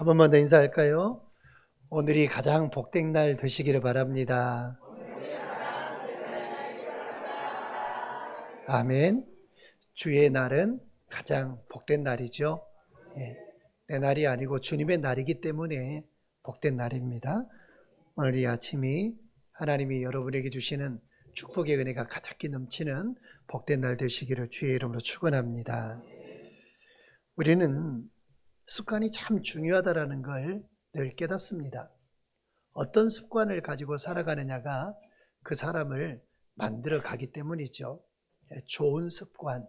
한 번만 더 인사할까요? 오늘이 가장 복된 날 되시기를 바랍니다. 아멘. 주의 날은 가장 복된 날이죠. 예, 내 날이 아니고 주님의 날이기 때문에 복된 날입니다. 오늘 이 아침이 하나님이 여러분에게 주시는 축복의 은혜가 가득히 넘치는 복된 날 되시기를 주의 이름으로 축원합니다. 우리는 습관이 참 중요하다는 걸 늘 깨닫습니다. 어떤 습관을 가지고 살아가느냐가 그 사람을 만들어 가기 때문이죠. 좋은 습관.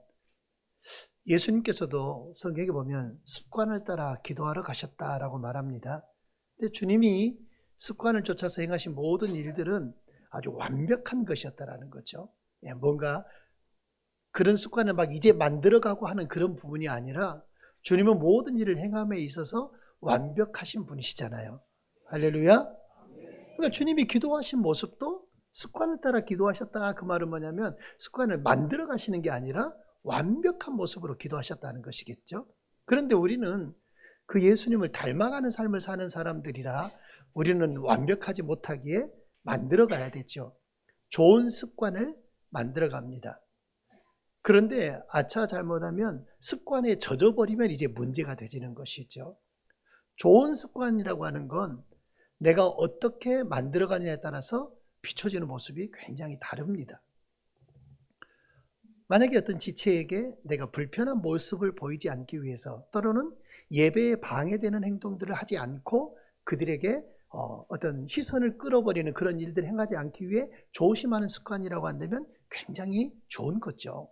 예수님께서도 성경에 보면 습관을 따라 기도하러 가셨다라고 말합니다. 근데 주님이 습관을 쫓아서 행하신 모든 일들은 아주 완벽한 것이었다라는 거죠. 뭔가 그런 습관을 막 이제 만들어가고 하는 그런 부분이 아니라 주님은 모든 일을 행함에 있어서 완벽하신 분이시잖아요. 할렐루야. 그러니까 주님이 기도하신 모습도 습관을 따라 기도하셨다. 그 말은 뭐냐면 습관을 만들어 가시는 게 아니라 완벽한 모습으로 기도하셨다는 것이겠죠. 그런데 우리는 그 예수님을 닮아가는 삶을 사는 사람들이라 우리는 완벽하지 못하기에 만들어 가야 되죠. 좋은 습관을 만들어 갑니다. 그런데 아차 잘못하면 습관에 젖어버리면 이제 문제가 되지는 것이죠. 좋은 습관이라고 하는 건 내가 어떻게 만들어가느냐에 따라서 비춰지는 모습이 굉장히 다릅니다. 만약에 어떤 지체에게 내가 불편한 모습을 보이지 않기 위해서 또는 예배에 방해되는 행동들을 하지 않고 그들에게 어떤 시선을 끌어버리는 그런 일들을 행하지 않기 위해 조심하는 습관이라고 한다면 굉장히 좋은 거죠.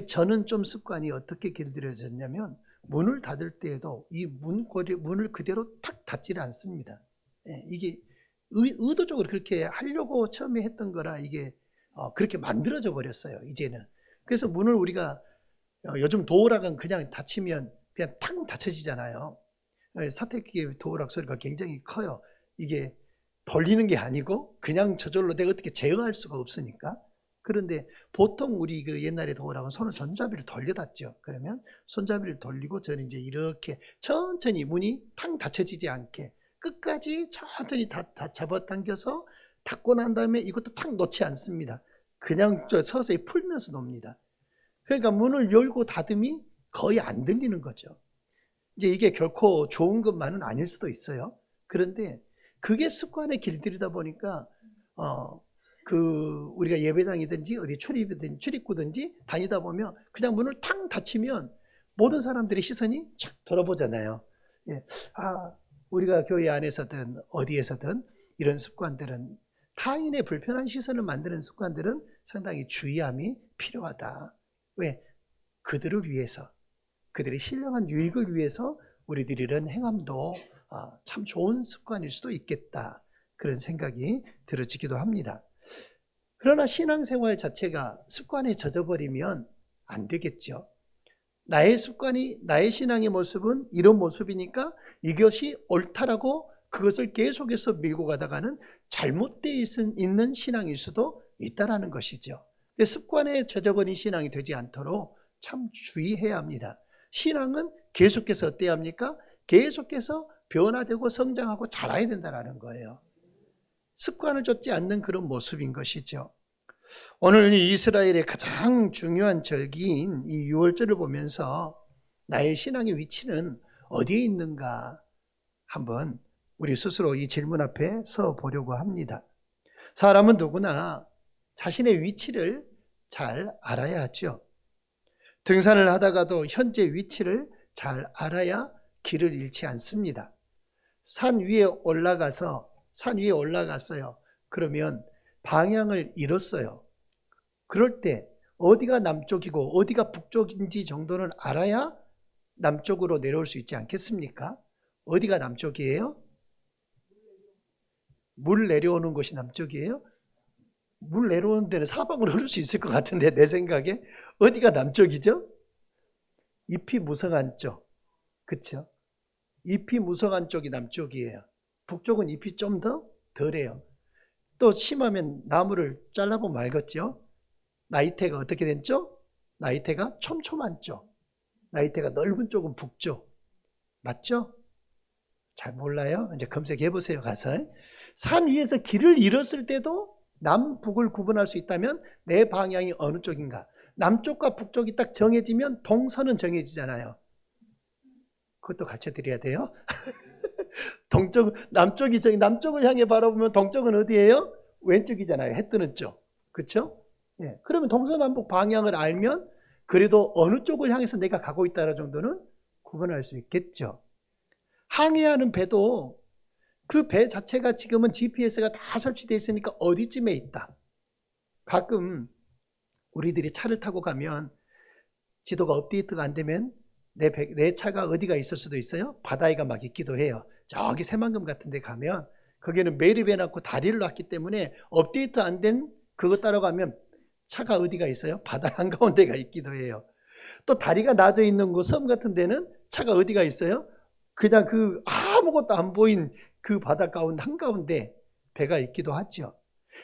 저는 좀 습관이 어떻게 길들여졌냐면 문을 닫을 때에도 이 문을 그대로 탁 닫지를 않습니다. 이게 의도적으로 그렇게 하려고 처음에 했던 거라 이게 그렇게 만들어져 버렸어요, 이제는. 그래서 문을 우리가 요즘 도어락은 그냥 닫히면 그냥 탁 닫혀지잖아요. 사택기의 도어락 소리가 굉장히 커요. 이게 돌리는 게 아니고 그냥 저절로 내가 어떻게 제어할 수가 없으니까. 그런데 보통 우리 그 옛날에 도어락은 손을 손잡이를 돌려 닫죠. 그러면 손잡이를 돌리고 저는 이제 이렇게 천천히 문이 탕 닫혀지지 않게 끝까지 천천히 다 잡아당겨서 닫고 난 다음에 이것도 탁 놓지 않습니다. 그냥 서서히 풀면서 놓습니다. 그러니까 문을 열고 닫음이 거의 안 들리는 거죠. 이제 이게 결코 좋은 것만은 아닐 수도 있어요. 그런데 그게 습관에 길들이다 보니까 우리가 예배당이든지 어디 출입구든지 다니다 보면 그냥 문을 탕 닫히면 모든 사람들의 시선이 착 돌아보잖아요. 우리가 교회 안에서든 어디에서든 이런 습관들은 타인의 불편한 시선을 만드는 습관들은 상당히 주의함이 필요하다. 왜? 그들을 위해서, 그들의 신령한 유익을 위해서 우리들이 이런 행함도 참 좋은 습관일 수도 있겠다. 그런 생각이 들어지기도 합니다. 그러나 신앙생활 자체가 습관에 젖어버리면 안 되겠죠. 나의 습관이, 나의 신앙의 모습은 이런 모습이니까 이것이 옳다라고 그것을 계속해서 밀고 가다가는 잘못되어 있는 신앙일 수도 있다는 것이죠. 습관에 젖어버린 신앙이 되지 않도록 참 주의해야 합니다. 신앙은 계속해서 어때야 합니까? 계속해서 변화되고 성장하고 자라야 된다는 거예요. 습관을 쫓지 않는 그런 모습인 것이죠. 오늘 이 이스라엘의 가장 중요한 절기인 이 유월절을 보면서 나의 신앙의 위치는 어디에 있는가 한번 우리 스스로 이 질문 앞에 서 보려고 합니다. 사람은 누구나 자신의 위치를 잘 알아야 하죠. 등산을 하다가도 현재 위치를 잘 알아야 길을 잃지 않습니다. 산 위에 올라갔어요. 그러면 방향을 잃었어요. 그럴 때 어디가 남쪽이고 어디가 북쪽인지 정도는 알아야 남쪽으로 내려올 수 있지 않겠습니까? 어디가 남쪽이에요? 물 내려오는 곳이 남쪽이에요? 물 내려오는 데는 사방으로 흐를 수 있을 것 같은데 내 생각에 어디가 남쪽이죠? 잎이 무성한 쪽, 그렇죠? 잎이 무성한 쪽이 남쪽이에요. 북쪽은 잎이 좀 더 덜해요. 또 심하면 나무를 잘라보면 알겠죠? 나이테가 어떻게 된 쪽? 나이테가 촘촘한 쪽. 나이테가 넓은 쪽은 북쪽. 맞죠? 잘 몰라요? 이제 검색해 보세요, 가서. 산 위에서 길을 잃었을 때도 남북을 구분할 수 있다면 내 방향이 어느 쪽인가? 남쪽과 북쪽이 딱 정해지면 동서는 정해지잖아요. 그것도 가르쳐 드려야 돼요. 남쪽을 향해 바라보면 동쪽은 어디예요? 왼쪽이잖아요. 해 뜨는 쪽. 그렇죠? 예. 그러면 동서남북 방향을 알면 그래도 어느 쪽을 향해서 내가 가고 있다는 정도는 구분할 수 있겠죠. 항해하는 배도 그 배 자체가 지금은 GPS가 다 설치되어 있으니까 어디쯤에 있다. 가끔 우리들이 차를 타고 가면 지도가 업데이트가 안 되면 내 차가 어디가 있을 수도 있어요. 바다에가 막 있기도 해요. 저기 새만금 같은 데 가면 거기는 매립해놨고 다리를 놨기 때문에 업데이트 안 된 그거 따라가면 차가 어디가 있어요? 바다 한가운데가 있기도 해요. 또 다리가 낮아 있는 곳, 섬 같은 데는 차가 어디가 있어요? 그냥 그 아무것도 안 보인 그 바다 가운데 한가운데 배가 있기도 하죠.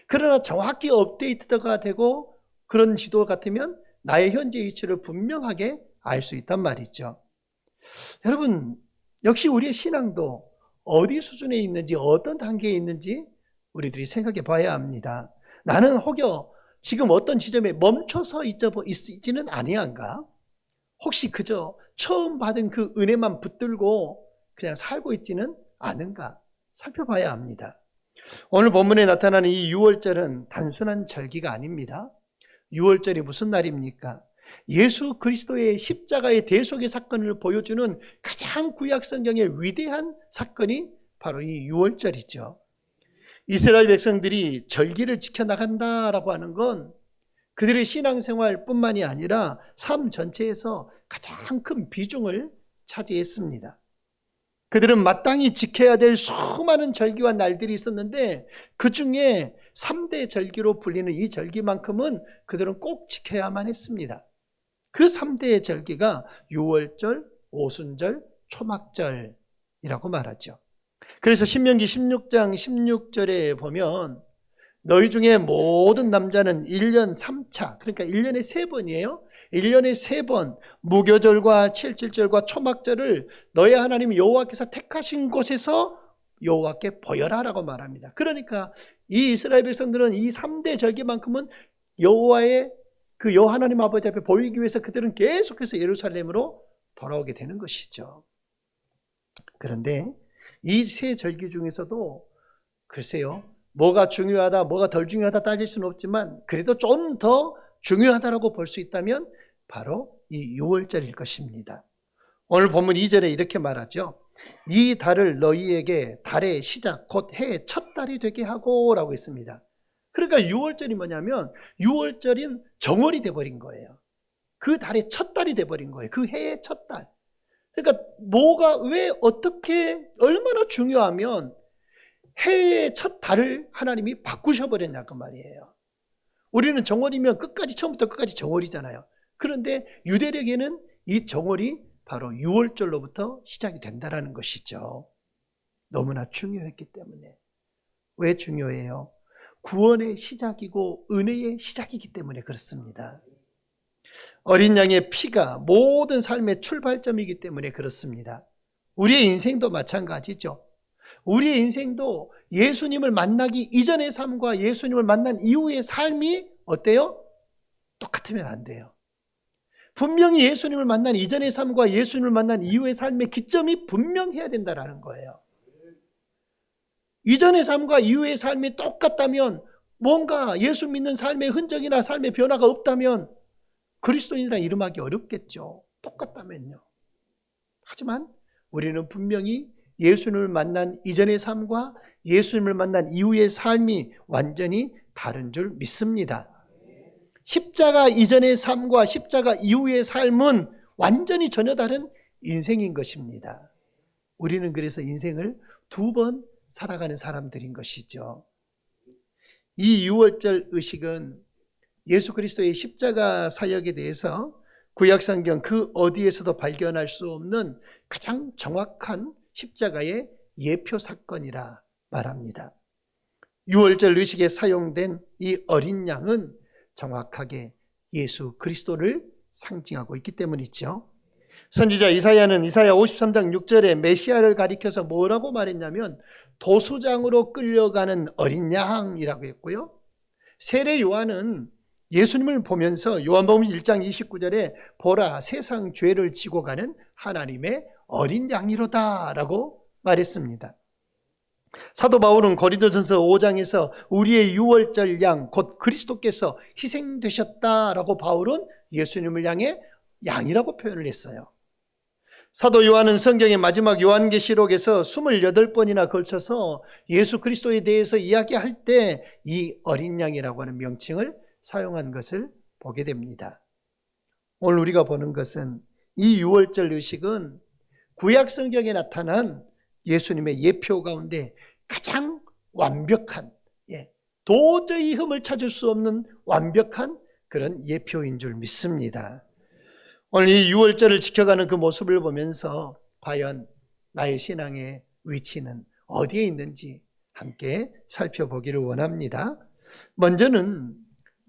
그러나 정확히 업데이트가 되고 그런 지도 같으면 나의 현재 위치를 분명하게 알 수 있단 말이죠. 여러분, 역시 우리의 신앙도 어디 수준에 있는지 어떤 단계에 있는지 우리들이 생각해 봐야 합니다. 나는 혹여 지금 어떤 지점에 멈춰서 있지는 아니한가? 혹시 그저 처음 받은 그 은혜만 붙들고 그냥 살고 있지는 않은가? 살펴봐야 합니다. 오늘 본문에 나타나는 이 유월절은 단순한 절기가 아닙니다. 유월절이 무슨 날입니까? 예수 그리스도의 십자가의 대속의 사건을 보여주는 가장 구약 성경의 위대한 사건이 바로 이 유월절이죠. 이스라엘 백성들이 절기를 지켜나간다라고 하는 건 그들의 신앙생활뿐만이 아니라 삶 전체에서 가장 큰 비중을 차지했습니다. 그들은 마땅히 지켜야 될 수많은 절기와 날들이 있었는데 그 중에 3대 절기로 불리는 이 절기만큼은 그들은 꼭 지켜야만 했습니다. 그 3대의 절기가 유월절, 오순절, 초막절이라고 말하죠. 그래서 신명기 16장 16절에 보면 너희 중에 모든 남자는 1년 3차, 그러니까 1년에 3번이에요. 1년에 3번 무교절과 칠칠절과 초막절을 너희 하나님 여호와께서 택하신 곳에서 여호와께 보여라라고 말합니다. 그러니까 이 이스라엘 백성들은 이 3대 절기만큼은 여호와의 그 여호와 하나님 아버지 앞에 보이기 위해서 그들은 계속해서 예루살렘으로 돌아오게 되는 것이죠. 그런데 이 세 절기 중에서도 글쎄요, 뭐가 중요하다, 뭐가 덜 중요하다 따질 수는 없지만 그래도 좀 더 중요하다라고 볼 수 있다면 바로 이 유월절일 것입니다. 오늘 본문 2절에 이렇게 말하죠. 이 달을 너희에게 달의 시작, 곧 해의 첫 달이 되게 하고 라고 했습니다. 그러니까 유월절이 뭐냐면 유월절인 정월이 돼버린 거예요. 그 달의 첫 달이 돼버린 거예요. 그 해의 첫 달. 그러니까 뭐가 왜 어떻게 얼마나 중요하면 해의 첫 달을 하나님이 바꾸셔버렸냐고 말이에요. 우리는 정월이면 끝까지 처음부터 끝까지 정월이잖아요. 그런데 유대력에는 이 정월이 바로 유월절로부터 시작이 된다는 것이죠. 너무나 중요했기 때문에. 왜 중요해요? 구원의 시작이고 은혜의 시작이기 때문에 그렇습니다. 어린 양의 피가 모든 삶의 출발점이기 때문에 그렇습니다. 우리의 인생도 마찬가지죠. 우리의 인생도 예수님을 만나기 이전의 삶과 예수님을 만난 이후의 삶이 어때요? 똑같으면 안 돼요. 분명히 예수님을 만난 이전의 삶과 예수님을 만난 이후의 삶의 기점이 분명해야 된다는 거예요. 이전의 삶과 이후의 삶이 똑같다면, 뭔가 예수 믿는 삶의 흔적이나 삶의 변화가 없다면 그리스도인이라 이름하기 어렵겠죠. 똑같다면요. 하지만 우리는 분명히 예수님을 만난 이전의 삶과 예수님을 만난 이후의 삶이 완전히 다른 줄 믿습니다. 십자가 이전의 삶과 십자가 이후의 삶은 완전히 전혀 다른 인생인 것입니다. 우리는 그래서 인생을 2번 살아가는 사람들인 것이죠. 이 유월절 의식은 예수 그리스도의 십자가 사역에 대해서 구약성경 그 어디에서도 발견할 수 없는 가장 정확한 십자가의 예표 사건이라 말합니다. 유월절 의식에 사용된 이 어린 양은 정확하게 예수 그리스도를 상징하고 있기 때문이죠. 선지자 이사야는 이사야 53장 6절에 메시아를 가리켜서 뭐라고 말했냐면 도수장으로 끌려가는 어린 양이라고 했고요. 세례 요한은 예수님을 보면서 요한복음 1장 29절에 보라 세상 죄를 지고 가는 하나님의 어린 양이로다 라고 말했습니다. 사도 바울은 고린도전서 5장에서 우리의 유월절 양 곧 그리스도께서 희생되셨다라고 바울은 예수님을 향해 양이라고 표현을 했어요. 사도 요한은 성경의 마지막 요한계시록에서 28번이나 걸쳐서 예수 그리스도에 대해서 이야기할 때 이 어린 양이라고 하는 명칭을 사용한 것을 보게 됩니다. 오늘 우리가 보는 것은 이 유월절 의식은 구약 성경에 나타난 예수님의 예표 가운데 가장 완벽한, 도저히 흠을 찾을 수 없는 완벽한 그런 예표인 줄 믿습니다. 오늘 이 유월절을 지켜가는 그 모습을 보면서 과연 나의 신앙의 위치는 어디에 있는지 함께 살펴보기를 원합니다. 먼저는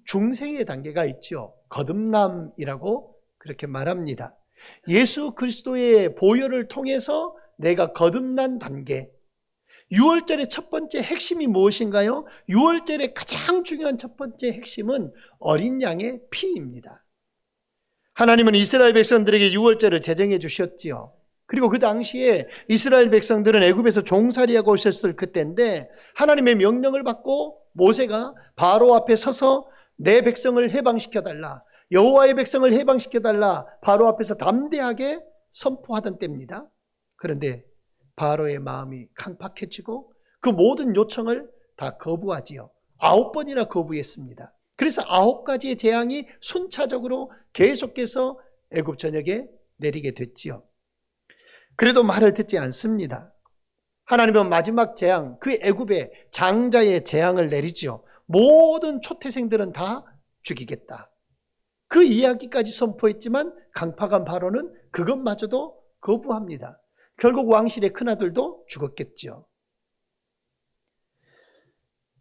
중생의 단계가 있죠. 거듭남이라고 그렇게 말합니다. 예수 그리스도의 보혈을 통해서 내가 거듭난 단계. 유월절의 첫 번째 핵심이 무엇인가요? 유월절의 가장 중요한 첫 번째 핵심은 어린 양의 피입니다. 하나님은 이스라엘 백성들에게 유월절을 제정해 주셨지요. 그리고 그 당시에 이스라엘 백성들은 애굽에서 종살이하고 오셨을 그때인데 하나님의 명령을 받고 모세가 바로 앞에 서서 내 백성을 해방시켜달라, 여호와의 백성을 해방시켜달라 바로 앞에서 담대하게 선포하던 때입니다. 그런데 바로의 마음이 강팍해지고 그 모든 요청을 다 거부하지요. 9번이나 거부했습니다. 그래서 9가지의 재앙이 순차적으로 계속해서 애굽 전역에 내리게 됐지요. 그래도 말을 듣지 않습니다. 하나님은 마지막 재앙, 그 애굽의 장자의 재앙을 내리지요. 모든 초태생들은 다 죽이겠다. 그 이야기까지 선포했지만 강팍한 바로는 그것마저도 거부합니다. 결국 왕실의 큰아들도 죽었겠죠.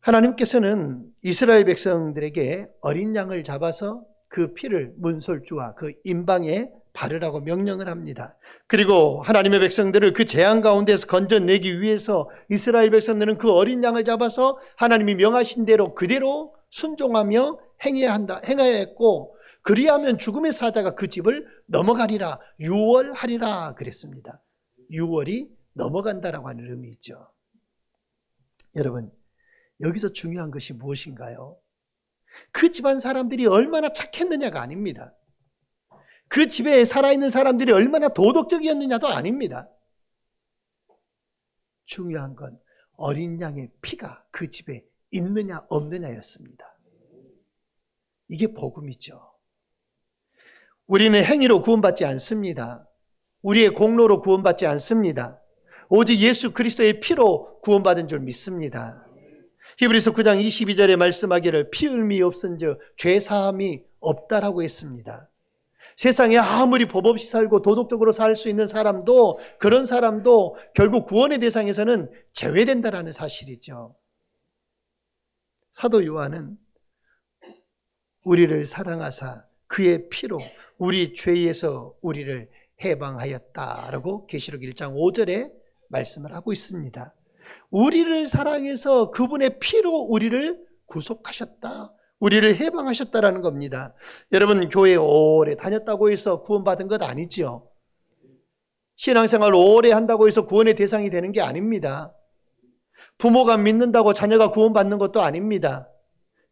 하나님께서는 이스라엘 백성들에게 어린 양을 잡아서 그 피를 문설주와 그 임방에 바르라고 명령을 합니다. 그리고 하나님의 백성들을 그 재앙 가운데서 건져내기 위해서 이스라엘 백성들은 그 어린 양을 잡아서 하나님이 명하신 대로 그대로 순종하며 행해야 했고, 그리하면 죽음의 사자가 그 집을 넘어가리라, 유월하리라 그랬습니다. 유월이 넘어간다라고 하는 의미죠. 여러분, 여기서 중요한 것이 무엇인가요? 그 집안 사람들이 얼마나 착했느냐가 아닙니다. 그 집에 살아있는 사람들이 얼마나 도덕적이었느냐도 아닙니다. 중요한 건 어린 양의 피가 그 집에 있느냐 없느냐였습니다. 이게 복음이죠. 우리는 행위로 구원받지 않습니다. 우리의 공로로 구원받지 않습니다. 오직 예수 그리스도의 피로 구원받은 줄 믿습니다. 히브리서 9장 22절에 말씀하기를 피 흘림이 없은즉 죄사함이 없다라고 했습니다. 세상에 아무리 법 없이 살고 도덕적으로 살 수 있는 사람도, 그런 사람도 결국 구원의 대상에서는 제외된다라는 사실이죠. 사도 요한은 우리를 사랑하사 그의 피로 우리 죄에서 우리를 해방하였다라고 계시록 1장 5절에 말씀을 하고 있습니다. 우리를 사랑해서 그분의 피로 우리를 구속하셨다, 우리를 해방하셨다라는 겁니다. 여러분, 교회 오래 다녔다고 해서 구원받은 것 아니죠. 신앙생활 오래 한다고 해서 구원의 대상이 되는 게 아닙니다. 부모가 믿는다고 자녀가 구원받는 것도 아닙니다.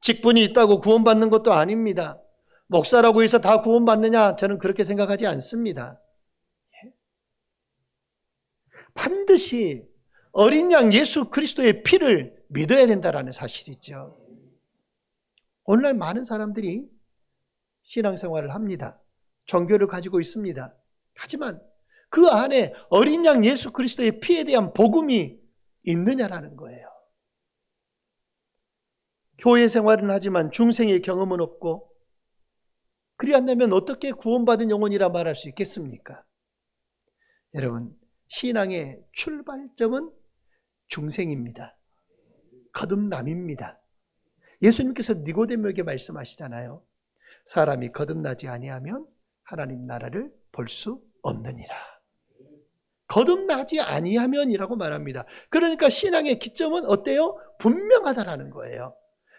직분이 있다고 구원받는 것도 아닙니다. 목사라고 해서 다 구원받느냐? 저는 그렇게 생각하지 않습니다. 반드시 어린 양 예수 그리스도의 피를 믿어야 된다라는 사실이죠. 오늘날 많은 사람들이 신앙생활을 합니다. 종교를 가지고 있습니다. 하지만 그 안에 어린 양 예수 그리스도의 피에 대한 복음이 있느냐라는 거예요. 교회 생활은 하지만 중생의 경험은 없고, 그리한다면 어떻게 구원받은 영혼이라 말할 수 있겠습니까? 여러분, 신앙의 출발점은 중생입니다. 거듭남입니다. 예수님께서 니고데모에게 말씀하시잖아요. 사람이 거듭나지 아니하면 하나님 나라를 볼 수 없느니라. 거듭나지 아니하면이라고 말합니다. 그러니까 신앙의 기점은 어때요? 분명하다라는 거예요.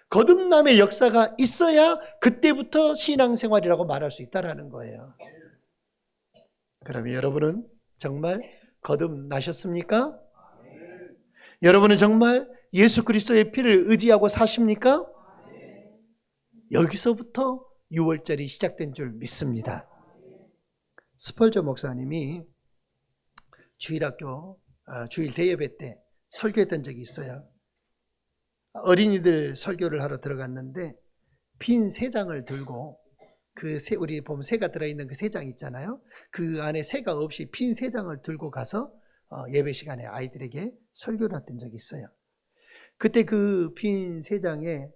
거듭남의 역사가 있어야 그때부터 신앙생활이라고 말할 수 있다라는 거예요. 그러면 여러분은 정말 거듭나셨습니까? 여러분은 정말 예수 그리스도의 피를 의지하고 사십니까? 여기서부터 6월절이 시작된 줄 믿습니다. 스펄전 목사님이 주일학교 주일 대예배 때 설교했던 적이 있어요. 어린이들 설교를 하러 들어갔는데 빈 세 장을 들고 그 새, 우리 보면 새가 들어있는 그 세 장 있잖아요. 그 안에 새가 없이 빈 세 장을 들고 가서 예배 시간에 아이들에게 설교를 했던 적이 있어요. 그때 그 빈 세 장의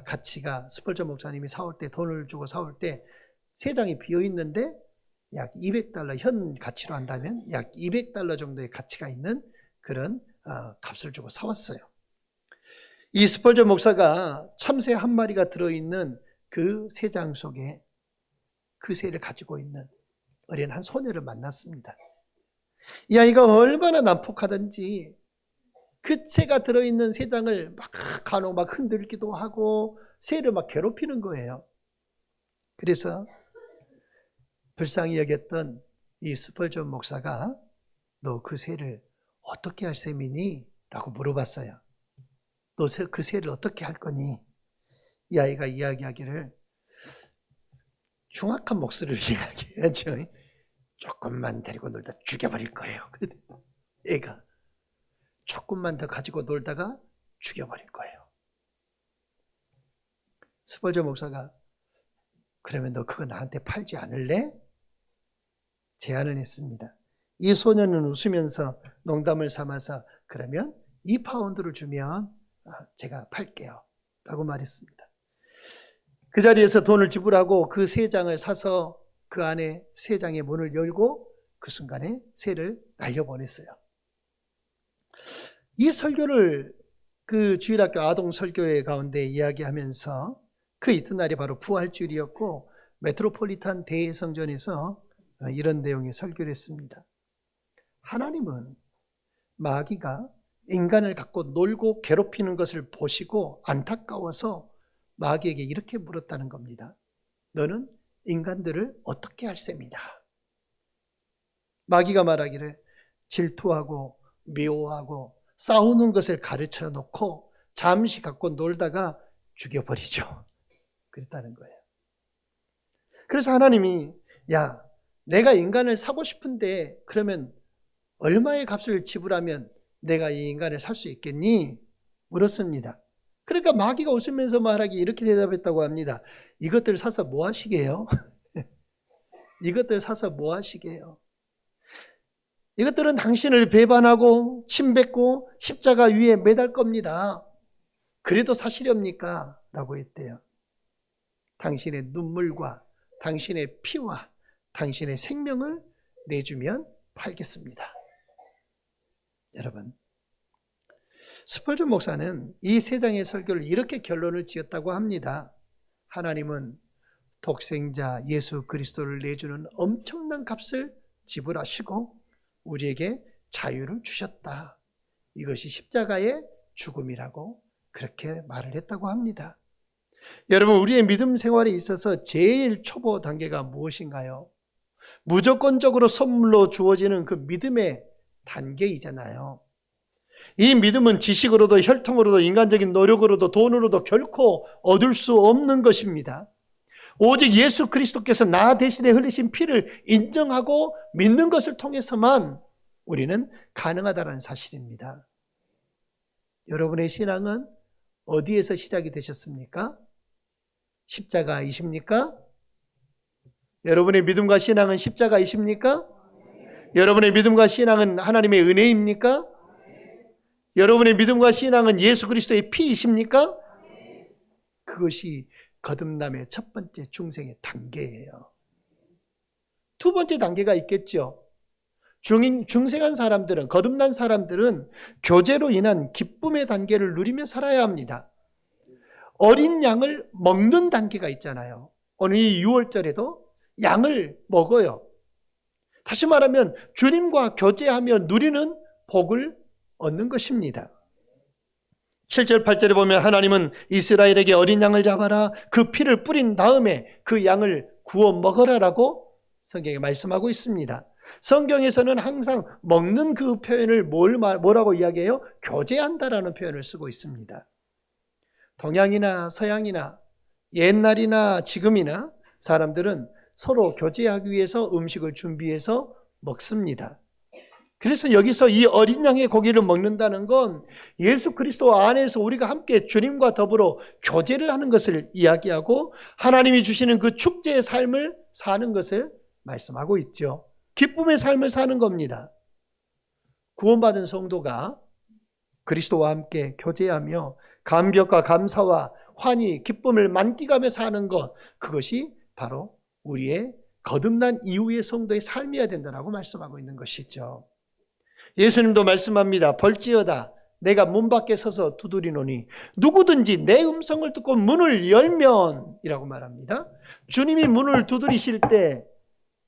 가치가 스펄전 목사님이 사올 때 돈을 주고 사올 때 세 장이 비어 있는데 약 $200 현 가치로 한다면 약 $200 정도의 가치가 있는 그런 값을 주고 사왔어요. 이 스펄전 목사가 참새 한 마리가 들어있는 그 세 장 속에 그 새를 가지고 있는 어린 한 소녀를 만났습니다. 이 아이가 얼마나 난폭하든지 그 새가 들어있는 세 장을 막 간혹 막 흔들기도 하고 새를 막 괴롭히는 거예요. 그래서 불쌍히 여겼던 이 스펄전 목사가 너 그 새를 어떻게 할 셈이니? 라고 물어봤어요. 너 그 새를 어떻게 할 거니? 이 아이가 이야기하기를 흉악한 목소리를 이야기해야죠. 조금만 데리고 놀다 죽여버릴 거예요. 애가 조금만 더 가지고 놀다가 죽여버릴 거예요. 스펄전 목사가 그러면 너 그거 나한테 팔지 않을래? 제안을 했습니다. 이 소녀는 웃으면서 농담을 삼아서 그러면 2파운드를 주면 제가 팔게요 라고 말했습니다. 그 자리에서 돈을 지불하고 그 세 장을 사서 그 안에 세 장의 문을 열고 그 순간에 새를 날려보냈어요. 이 설교를 그 주일학교 아동 설교회 가운데 이야기하면서 그 이튿날이 바로 부활주일이었고 메트로폴리탄 대성전에서 이런 내용의 설교를 했습니다. 하나님은 마귀가 인간을 갖고 놀고 괴롭히는 것을 보시고 안타까워서 마귀에게 이렇게 물었다는 겁니다. 너는 인간들을 어떻게 할 셈이냐? 마귀가 말하기를 질투하고 미워하고 싸우는 것을 가르쳐 놓고 잠시 갖고 놀다가 죽여버리죠. 그랬다는 거예요. 그래서 하나님이 야, 내가 인간을 사고 싶은데 그러면 얼마의 값을 지불하면 내가 이 인간을 살 수 있겠니? 물었습니다. 그러니까 마귀가 웃으면서 말하기 이렇게 대답했다고 합니다. 이것들 사서 뭐 하시게요? 이것들 사서 뭐 하시게요? 이것들은 당신을 배반하고 침뱉고 십자가 위에 매달 겁니다. 그래도 사시렵니까? 라고 했대요. 당신의 눈물과 당신의 피와 당신의 생명을 내주면 팔겠습니다. 여러분, 스펄전 목사는 이 세 장의 설교를 이렇게 결론을 지었다고 합니다. 하나님은 독생자 예수 그리스도를 내주는 엄청난 값을 지불하시고 우리에게 자유를 주셨다. 이것이 십자가의 죽음이라고 그렇게 말을 했다고 합니다. 여러분, 우리의 믿음 생활에 있어서 제일 초보 단계가 무엇인가요? 무조건적으로 선물로 주어지는 그 믿음의 단계이잖아요. 이 믿음은 지식으로도 혈통으로도 인간적인 노력으로도 돈으로도 결코 얻을 수 없는 것입니다. 오직 예수 그리스도께서 나 대신에 흘리신 피를 인정하고 믿는 것을 통해서만 우리는 가능하다는 사실입니다. 여러분의 신앙은 어디에서 시작이 되셨습니까? 십자가이십니까? 여러분의 믿음과 신앙은 십자가이십니까? 여러분의 믿음과 신앙은 하나님의 은혜입니까? 여러분의 믿음과 신앙은 예수 그리스도의 피이십니까? 그것이 거듭남의 첫 번째 중생의 단계예요. 두 번째 단계가 있겠죠. 중생한 사람들은, 거듭난 사람들은 교제로 인한 기쁨의 단계를 누리며 살아야 합니다. 어린 양을 먹는 단계가 있잖아요. 오늘 이 6월절에도 양을 먹어요. 다시 말하면 주님과 교제하며 누리는 복을 얻는 것입니다. 7절 8절에 보면 하나님은 이스라엘에게 어린 양을 잡아라, 그 피를 뿌린 다음에 그 양을 구워 먹어라라고 성경에 말씀하고 있습니다. 성경에서는 항상 먹는 그 표현을 뭐라고 이야기해요? 교제한다라는 표현을 쓰고 있습니다. 동양이나 서양이나 옛날이나 지금이나 사람들은 서로 교제하기 위해서 음식을 준비해서 먹습니다. 그래서 여기서 이 어린 양의 고기를 먹는다는 건 예수 그리스도 안에서 우리가 함께 주님과 더불어 교제를 하는 것을 이야기하고 하나님이 주시는 그 축제의 삶을 사는 것을 말씀하고 있죠. 기쁨의 삶을 사는 겁니다. 구원받은 성도가 그리스도와 함께 교제하며 감격과 감사와 환희, 기쁨을 만끽하며 사는 것, 그것이 바로 우리의 거듭난 이후의 성도의 삶이어야 된다고 말씀하고 있는 것이죠. 예수님도 말씀합니다. 벌지어다 내가 문 밖에 서서 두드리노니 누구든지 내 음성을 듣고 문을 열면 이라고 말합니다. 주님이 문을 두드리실 때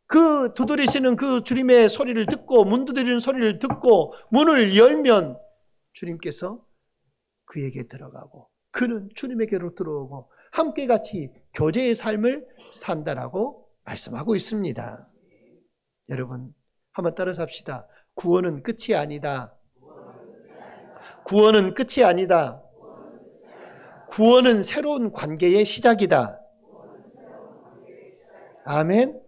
그 두드리시는 그 주님의 소리를 듣고 문 두드리는 소리를 듣고 문을 열면 주님께서 그에게 들어가고 그는 주님에게로 들어오고 함께 같이 교제의 삶을 산다라고 말씀하고 있습니다. 여러분 한번 따라서 합시다. 구원은 끝이 아니다. 구원은 끝이 아니다. 구원은 새로운 관계의 시작이다. 아멘.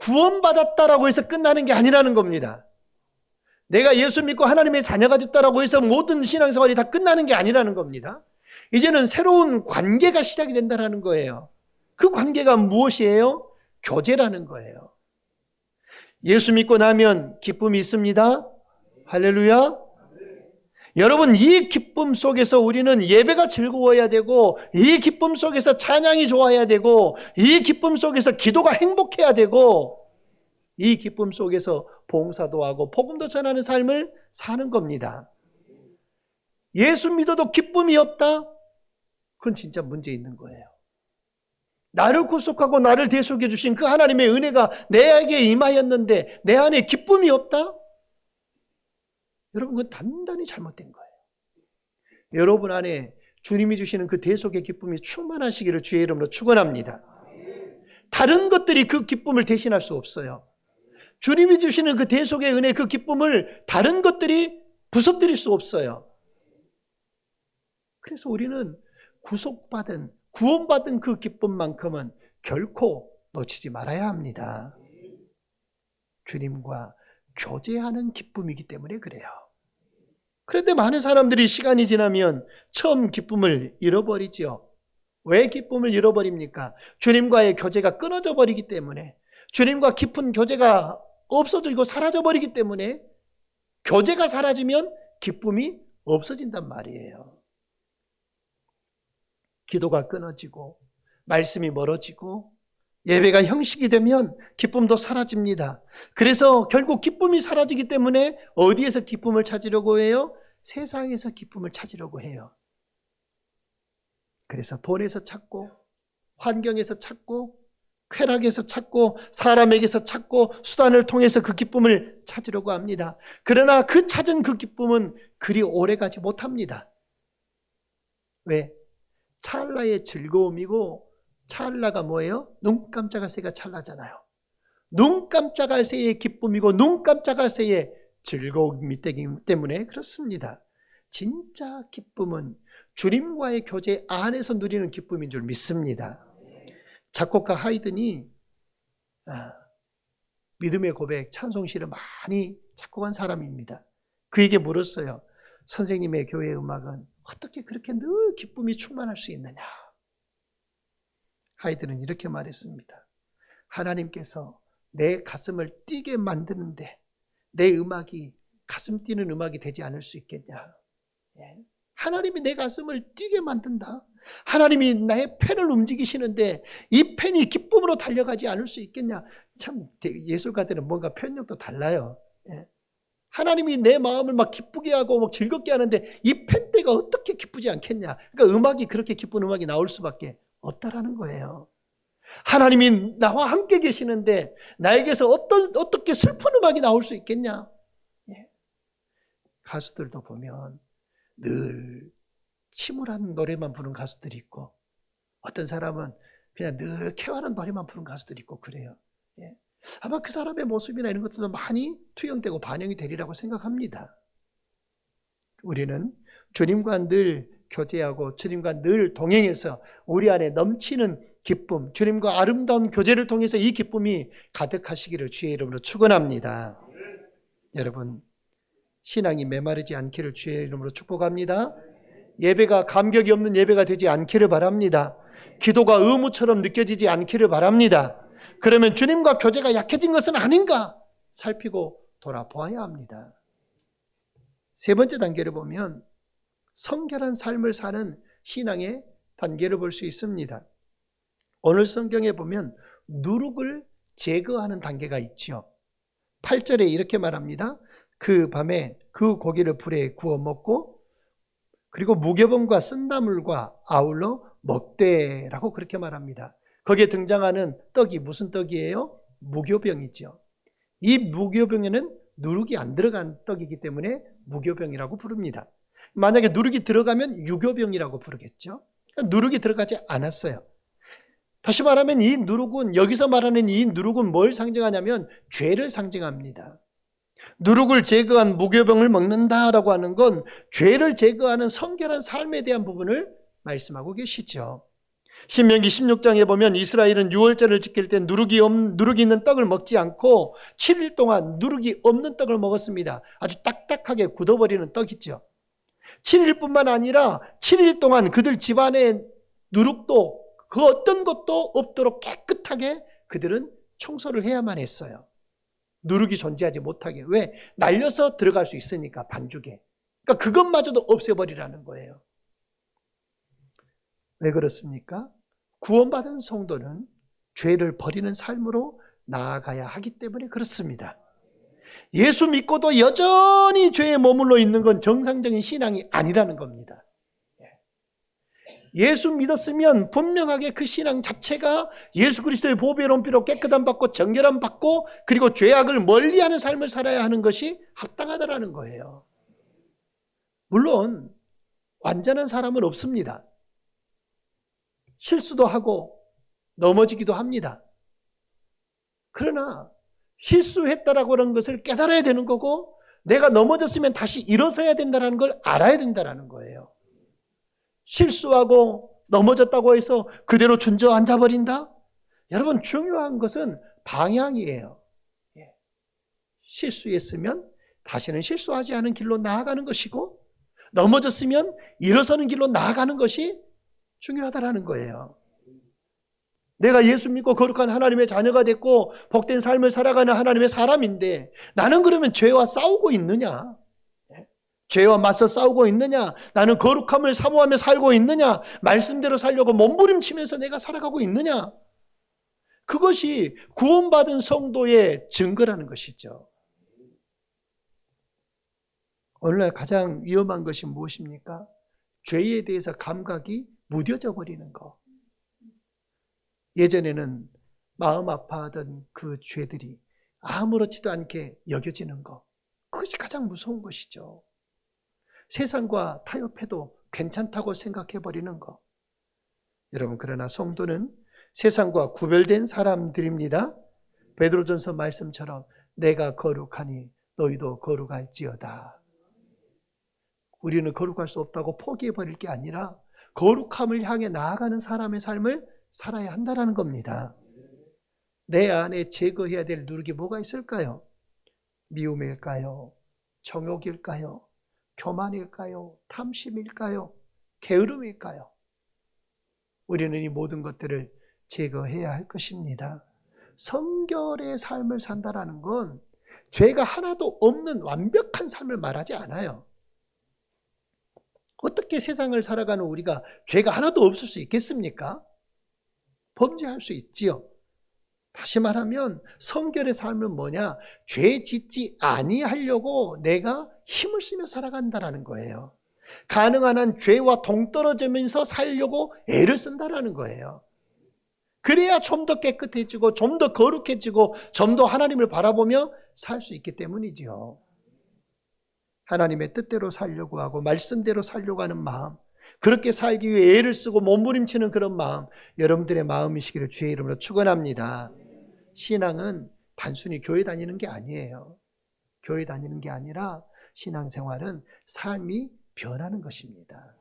구원받았다라고 해서 끝나는 게 아니라는 겁니다. 내가 예수 믿고 하나님의 자녀가 됐다라고 해서 모든 신앙생활이 다 끝나는 게 아니라는 겁니다. 이제는 새로운 관계가 시작이 된다는 거예요. 그 관계가 무엇이에요? 교제라는 거예요. 예수 믿고 나면 기쁨이 있습니다. 할렐루야. 여러분, 이 기쁨 속에서 우리는 예배가 즐거워야 되고, 이 기쁨 속에서 찬양이 좋아야 되고, 이 기쁨 속에서 기도가 행복해야 되고, 이 기쁨 속에서 봉사도 하고 복음도 전하는 삶을 사는 겁니다. 예수 믿어도 기쁨이 없다? 그건 진짜 문제 있는 거예요. 나를 구속하고 나를 대속해 주신 그 하나님의 은혜가 내게 임하였는데 내 안에 기쁨이 없다? 여러분, 그건 단단히 잘못된 거예요. 여러분 안에 주님이 주시는 그 대속의 기쁨이 충만하시기를 주의 이름으로 축원합니다. 다른 것들이 그 기쁨을 대신할 수 없어요. 주님이 주시는 그 대속의 은혜, 그 기쁨을 다른 것들이 부숴뜨릴 수 없어요. 그래서 우리는 구원받은 그 기쁨만큼은 결코 놓치지 말아야 합니다. 주님과 교제하는 기쁨이기 때문에 그래요. 그런데 많은 사람들이 시간이 지나면 처음 기쁨을 잃어버리죠. 왜 기쁨을 잃어버립니까? 주님과의 교제가 끊어져 버리기 때문에, 주님과 깊은 교제가 없어지고 사라져 버리기 때문에, 교제가 사라지면 기쁨이 없어진단 말이에요. 기도가 끊어지고 말씀이 멀어지고 예배가 형식이 되면 기쁨도 사라집니다. 그래서 결국 기쁨이 사라지기 때문에 어디에서 기쁨을 찾으려고 해요? 세상에서 기쁨을 찾으려고 해요. 그래서 돈에서 찾고 환경에서 찾고 쾌락에서 찾고 사람에게서 찾고 수단을 통해서 그 기쁨을 찾으려고 합니다. 그러나 그 찾은 그 기쁨은 그리 오래가지 못합니다. 왜? 찰나의 즐거움이고, 찰나가 뭐예요? 눈 깜짝할 새가 찰나잖아요. 눈 깜짝할 새의 기쁨이고 눈 깜짝할 새의 즐거움이 되기 때문에 그렇습니다. 진짜 기쁨은 주님과의 교제 안에서 누리는 기쁨인 줄 믿습니다. 작곡가 하이든이 믿음의 고백, 찬송시를 많이 작곡한 사람입니다. 그에게 물었어요. 선생님의 교회 음악은 어떻게 그렇게 늘 기쁨이 충만할 수 있느냐? 하이든은 이렇게 말했습니다. 하나님께서 내 가슴을 뛰게 만드는데 내 음악이 가슴 뛰는 음악이 되지 않을 수 있겠냐? 하나님이 내 가슴을 뛰게 만든다. 하나님이 나의 펜을 움직이시는데 이 펜이 기쁨으로 달려가지 않을 수 있겠냐? 참 예술가들은 뭔가 표현력도 달라요. 하나님이 내 마음을 막 기쁘게 하고 막 즐겁게 하는데 이 펜대가 어떻게 기쁘지 않겠냐? 그러니까 음악이 그렇게 기쁜 음악이 나올 수밖에 없다라는 거예요. 하나님이 나와 함께 계시는데 나에게서 어떻게 슬픈 음악이 나올 수 있겠냐? 예. 가수들도 보면 늘 침울한 노래만 부르는 가수들이 있고, 어떤 사람은 그냥 늘 쾌활한 노래만 부르는 가수들이 있고 그래요. 예. 아마 그 사람의 모습이나 이런 것들도 많이 투영되고 반영이 되리라고 생각합니다. 우리는 주님과 늘 교제하고 주님과 늘 동행해서 우리 안에 넘치는 기쁨, 주님과 아름다운 교제를 통해서 이 기쁨이 가득하시기를 주의 이름으로 축원합니다. 여러분, 신앙이 메마르지 않기를 주의 이름으로 축복합니다. 예배가 감격이 없는 예배가 되지 않기를 바랍니다. 기도가 의무처럼 느껴지지 않기를 바랍니다. 그러면 주님과 교제가 약해진 것은 아닌가 살피고 돌아보아야 합니다. 세 번째 단계를 보면 성결한 삶을 사는 신앙의 단계를 볼 수 있습니다. 오늘 성경에 보면 누룩을 제거하는 단계가 있죠. 8절에 이렇게 말합니다. 그 밤에 그 고기를 불에 구워 먹고 그리고 무교병과 쓴나물과 아울러 먹되라고 그렇게 말합니다. 거기에 등장하는 떡이 무슨 떡이에요? 무교병이죠. 이 무교병에는 누룩이 안 들어간 떡이기 때문에 무교병이라고 부릅니다. 만약에 누룩이 들어가면 유교병이라고 부르겠죠. 그러니까 누룩이 들어가지 않았어요. 다시 말하면 이 누룩은, 여기서 말하는 이 누룩은 뭘 상징하냐면 죄를 상징합니다. 누룩을 제거한 무교병을 먹는다라고 하는 건 죄를 제거하는 성결한 삶에 대한 부분을 말씀하고 계시죠. 신명기 16장에 보면 이스라엘은 유월절을 지킬 때 누룩이 있는 떡을 먹지 않고 7일 동안 누룩이 없는 떡을 먹었습니다. 아주 딱딱하게 굳어버리는 떡 있죠. 7일뿐만 아니라 7일 동안 그들 집안에 누룩도 그 어떤 것도 없도록 깨끗하게 그들은 청소를 해야만 했어요. 누룩이 존재하지 못하게. 왜? 날려서 들어갈 수 있으니까, 반죽에. 그러니까 그것마저도 없애버리라는 거예요. 왜 그렇습니까? 구원받은 성도는 죄를 버리는 삶으로 나아가야 하기 때문에 그렇습니다. 예수 믿고도 여전히 죄에 머물러 있는 건 정상적인 신앙이 아니라는 겁니다. 예수 믿었으면 분명하게 그 신앙 자체가 예수 그리스도의 보배로운 피로 깨끗함 받고 정결함 받고 그리고 죄악을 멀리하는 삶을 살아야 하는 것이 합당하다라는 거예요. 물론 완전한 사람은 없습니다. 실수도 하고 넘어지기도 합니다. 그러나 실수했다라고 하는 것을 깨달아야 되는 거고, 내가 넘어졌으면 다시 일어서야 된다는 걸 알아야 된다는 거예요. 실수하고 넘어졌다고 해서 그대로 주저앉아 버린다? 여러분, 중요한 것은 방향이에요. 실수했으면 다시는 실수하지 않은 길로 나아가는 것이고, 넘어졌으면 일어서는 길로 나아가는 것이 중요하다는 거예요. 내가 예수 믿고 거룩한 하나님의 자녀가 됐고 복된 삶을 살아가는 하나님의 사람인데, 나는 그러면 죄와 싸우고 있느냐? 죄와 맞서 싸우고 있느냐? 나는 거룩함을 사모하며 살고 있느냐? 말씀대로 살려고 몸부림치면서 내가 살아가고 있느냐? 그것이 구원받은 성도의 증거라는 것이죠. 오늘날 가장 위험한 것이 무엇입니까? 죄에 대해서 감각이 무뎌져 버리는 것. 예전에는 마음 아파하던 그 죄들이 아무렇지도 않게 여겨지는 것. 그것이 가장 무서운 것이죠. 세상과 타협해도 괜찮다고 생각해버리는 것. 여러분, 그러나 성도는 세상과 구별된 사람들입니다. 베드로전서 말씀처럼 내가 거룩하니 너희도 거룩할지어다. 우리는 거룩할 수 없다고 포기해버릴 게 아니라 거룩함을 향해 나아가는 사람의 삶을 살아야 한다는 겁니다. 내 안에 제거해야 될 누룩이 뭐가 있을까요? 미움일까요? 정욕일까요? 교만일까요? 탐심일까요? 게으름일까요? 우리는 이 모든 것들을 제거해야 할 것입니다. 성결의 삶을 산다라는 건 죄가 하나도 없는 완벽한 삶을 말하지 않아요. 어떻게 세상을 살아가는 우리가 죄가 하나도 없을 수 있겠습니까? 범죄할 수 있지요. 다시 말하면 성결의 삶은 뭐냐? 죄 짓지 아니하려고 내가 힘을 쓰며 살아간다라는 거예요. 가능한 한 죄와 동떨어지면서 살려고 애를 쓴다라는 거예요. 그래야 좀 더 깨끗해지고 좀 더 거룩해지고 좀 더 하나님을 바라보며 살 수 있기 때문이지요. 하나님의 뜻대로 살려고 하고 말씀대로 살려고 하는 마음, 그렇게 살기 위해 애를 쓰고 몸부림치는 그런 마음, 여러분들의 마음이시기를 주의 이름으로 축원합니다. 신앙은 단순히 교회 다니는 게 아니에요. 교회 다니는 게 아니라 신앙생활은 삶이 변하는 것입니다.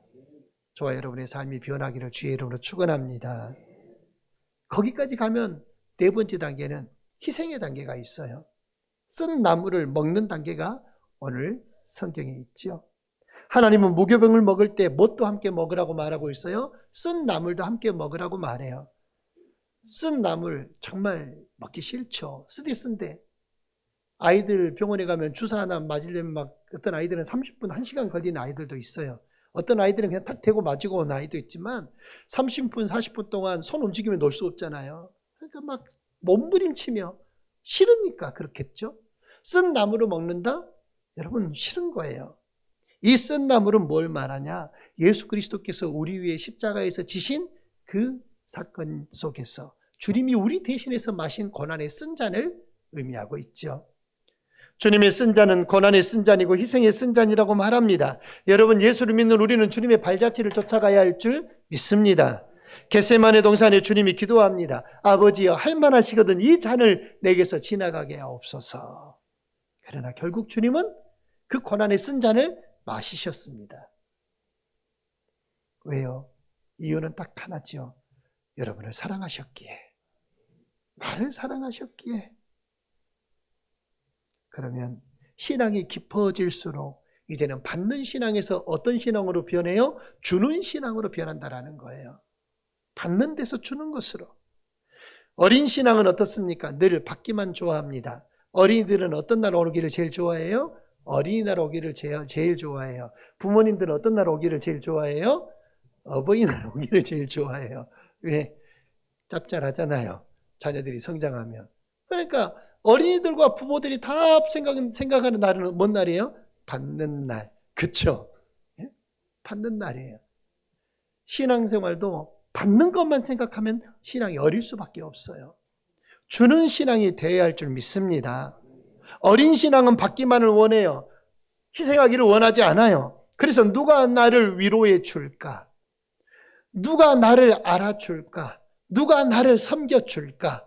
저와 여러분의 삶이 변하기를 주의 이름으로 축원합니다. 거기까지 가면 네 번째 단계는 희생의 단계가 있어요. 쓴 나물을 먹는 단계가 오늘 성경에 있죠. 하나님은 무교병을 먹을 때 뭣도 함께 먹으라고 말하고 있어요. 쓴 나물도 함께 먹으라고 말해요. 쓴 나물 정말 먹기 싫죠. 쓰디 쓴데 아이들 병원에 가면 주사 하나 맞으려면 막 어떤 아이들은 30분, 1시간 걸리는 아이들도 있어요. 어떤 아이들은 그냥 탁 대고 맞고 온 아이도 있지만 30분, 40분 동안 손 움직이며 놀 수 없잖아요. 그러니까 막 몸부림치며 싫으니까 그렇겠죠. 쓴 나물을 먹는다? 여러분 싫은 거예요. 이 쓴 나물은 뭘 말하냐? 예수 그리스도께서 우리 위해 십자가에서 지신 그 사건 속에서 주님이 우리 대신해서 마신 고난의 쓴 잔을 의미하고 있죠. 주님의 쓴 잔은 고난의 쓴 잔이고 희생의 쓴 잔이라고 말합니다. 여러분, 예수를 믿는 우리는 주님의 발자취를 쫓아가야 할 줄 믿습니다. 겟세마네 동산에 주님이 기도합니다. 아버지여, 할만하시거든 이 잔을 내게서 지나가게 하옵소서. 그러나 결국 주님은 그 고난의 쓴 잔을 마시셨습니다. 왜요? 이유는 딱 하나죠. 여러분을 사랑하셨기에, 나를 사랑하셨기에. 그러면 신앙이 깊어질수록 이제는 받는 신앙에서 어떤 신앙으로 변해요? 주는 신앙으로 변한다라는 거예요. 받는 데서 주는 것으로. 어린 신앙은 어떻습니까? 늘 받기만 좋아합니다. 어린이들은 어떤 날 오기를 제일 좋아해요? 어린이날 오기를 제일 좋아해요. 부모님들은 어떤 날 오기를 제일 좋아해요? 어버이날 오기를 제일 좋아해요. 왜? 짭짤하잖아요. 자녀들이 성장하면. 그러니까 어린이들과 부모들이 다 생각하는 날은 뭔 날이에요? 받는 날. 그쵸? 예? 받는 날이에요. 신앙생활도 받는 것만 생각하면 신앙이 어릴 수밖에 없어요. 주는 신앙이 되어야 할 줄 믿습니다. 어린 신앙은 받기만을 원해요. 희생하기를 원하지 않아요. 그래서 누가 나를 위로해 줄까? 누가 나를 알아줄까? 누가 나를 섬겨줄까?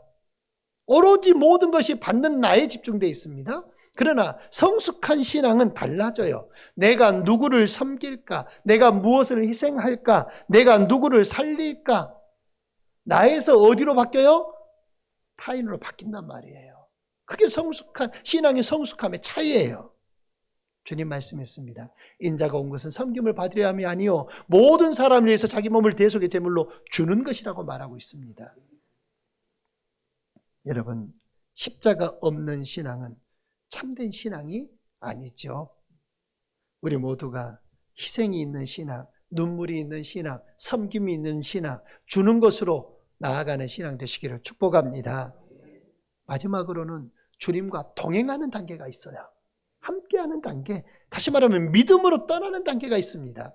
오로지 모든 것이 받는 나에 집중되어 있습니다. 그러나 성숙한 신앙은 달라져요. 내가 누구를 섬길까? 내가 무엇을 희생할까? 내가 누구를 살릴까? 나에서 어디로 바뀌어요? 타인으로 바뀐단 말이에요. 그게 성숙한 신앙의 성숙함의 차이예요. 주님 말씀했습니다. 인자가 온 것은 섬김을 받으려 함이 아니요 모든 사람을 위해서 자기 몸을 대속의 제물로 주는 것이라고 말하고 있습니다. 여러분, 십자가 없는 신앙은 참된 신앙이 아니죠. 우리 모두가 희생이 있는 신앙, 눈물이 있는 신앙, 섬김이 있는 신앙, 주는 것으로 나아가는 신앙 되시기를 축복합니다. 마지막으로는 주님과 동행하는 단계가 있어요. 함께하는 단계, 다시 말하면 믿음으로 떠나는 단계가 있습니다.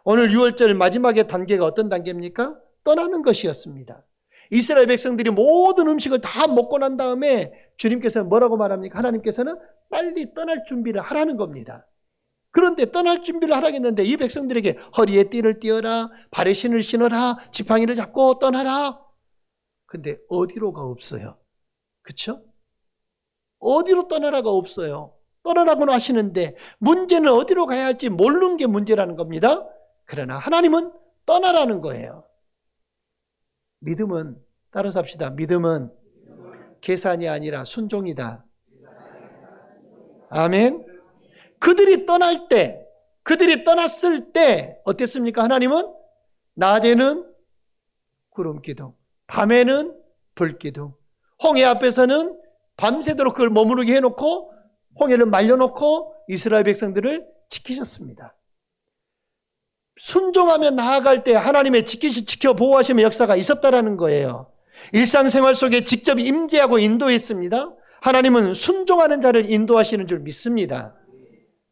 오늘 6월절 마지막의 단계가 어떤 단계입니까? 떠나는 것이었습니다. 이스라엘 백성들이 모든 음식을 다 먹고 난 다음에 주님께서는 뭐라고 말합니까? 하나님께서는 빨리 떠날 준비를 하라는 겁니다. 그런데 떠날 준비를 하라겠는데 이 백성들에게 허리에 띠를 띠어라, 발에 신을 신어라, 지팡이를 잡고 떠나라. 근데 어디로가 없어요. 그렇죠? 어디로 떠나라가 없어요. 떠나라고는 하시는데 문제는 어디로 가야 할지 모르는 게 문제라는 겁니다. 그러나 하나님은 떠나라는 거예요. 믿음은, 따라서 합시다. 믿음은 계산이 아니라 순종이다. 아멘. 그들이 떠날 때, 그들이 떠났을 때 어땠습니까? 하나님은 낮에는 구름기둥, 밤에는 불기둥, 홍해 앞에서는 밤새도록 그걸 머무르게 해놓고 홍해를 말려놓고 이스라엘 백성들을 지키셨습니다. 순종하며 나아갈 때 하나님의 지켜 보호하심의 역사가 있었다라는 거예요. 일상생활 속에 직접 임재하고 인도했습니다. 하나님은 순종하는 자를 인도하시는 줄 믿습니다.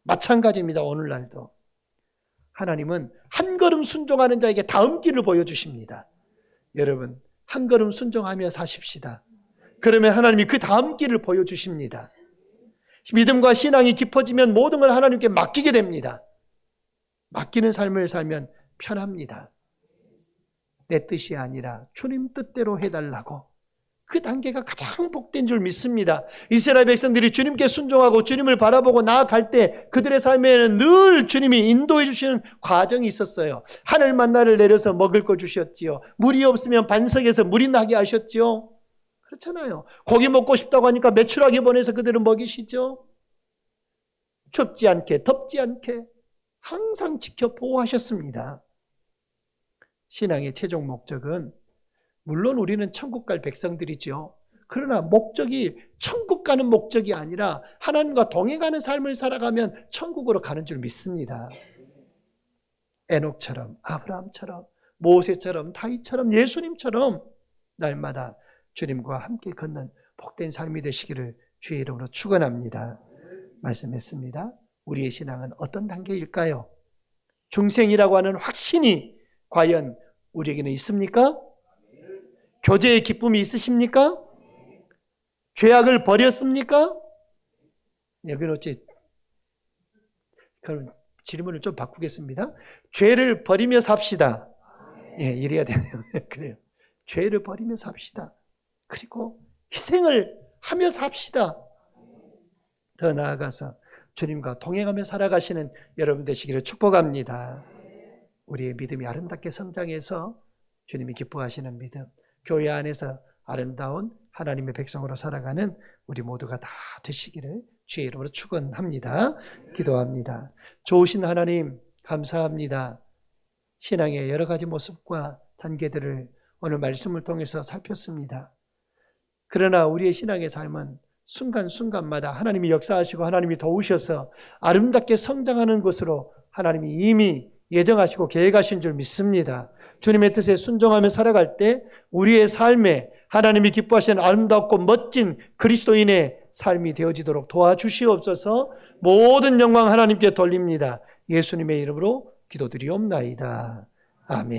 마찬가지입니다. 오늘날도 하나님은 한 걸음 순종하는 자에게 다음 길을 보여주십니다. 여러분, 한 걸음 순종하며 사십시다. 그러면 하나님이 그 다음 길을 보여주십니다. 믿음과 신앙이 깊어지면 모든 걸 하나님께 맡기게 됩니다. 맡기는 삶을 살면 편합니다. 내 뜻이 아니라 주님 뜻대로 해달라고. 그 단계가 가장 복된 줄 믿습니다. 이스라엘 백성들이 주님께 순종하고 주님을 바라보고 나아갈 때 그들의 삶에는 늘 주님이 인도해 주시는 과정이 있었어요. 하늘 만나를 내려서 먹을 거 주셨지요. 물이 없으면 반석에서 물이 나게 하셨지요. 그렇잖아요. 고기 먹고 싶다고 하니까 메추라기 보내서 그들을 먹이시죠. 춥지 않게 덥지 않게 항상 지켜 보호하셨습니다. 신앙의 최종 목적은 물론 우리는 천국 갈 백성들이죠. 그러나 목적이 천국 가는 목적이 아니라 하나님과 동행하는 삶을 살아가면 천국으로 가는 줄 믿습니다. 에녹처럼, 아브라함처럼, 모세처럼, 다윗처럼, 예수님처럼 날마다 주님과 함께 걷는 복된 삶이 되시기를 주의 이름으로 축원합니다. 말씀했습니다. 우리의 신앙은 어떤 단계일까요? 중생이라고 하는 확신이 과연 우리에게는 있습니까? 교제의 기쁨이 있으십니까? 죄악을 버렸습니까? 여기는 어째 그럼 질문을 좀 바꾸겠습니다. 죄를 버리며 삽시다. 예, 이래야 되네요. 그래요. 죄를 버리며 삽시다. 그리고 희생을 하며 삽시다. 더 나아가서 주님과 동행하며 살아가시는 여러분 되시기를 축복합니다. 우리의 믿음이 아름답게 성장해서 주님이 기뻐하시는 믿음, 교회 안에서 아름다운 하나님의 백성으로 살아가는 우리 모두가 다 되시기를 주의 이름으로 축원합니다. 기도합니다. 좋으신 하나님 감사합니다. 신앙의 여러 가지 모습과 단계들을 오늘 말씀을 통해서 살폈습니다. 그러나 우리의 신앙의 삶은 순간순간마다 하나님이 역사하시고 하나님이 도우셔서 아름답게 성장하는 것으로 하나님이 이미 예정하시고 계획하신 줄 믿습니다. 주님의 뜻에 순종하며 살아갈 때 우리의 삶에 하나님이 기뻐하시는 아름답고 멋진 그리스도인의 삶이 되어지도록 도와주시옵소서. 모든 영광 하나님께 돌립니다. 예수님의 이름으로 기도드리옵나이다. 아멘.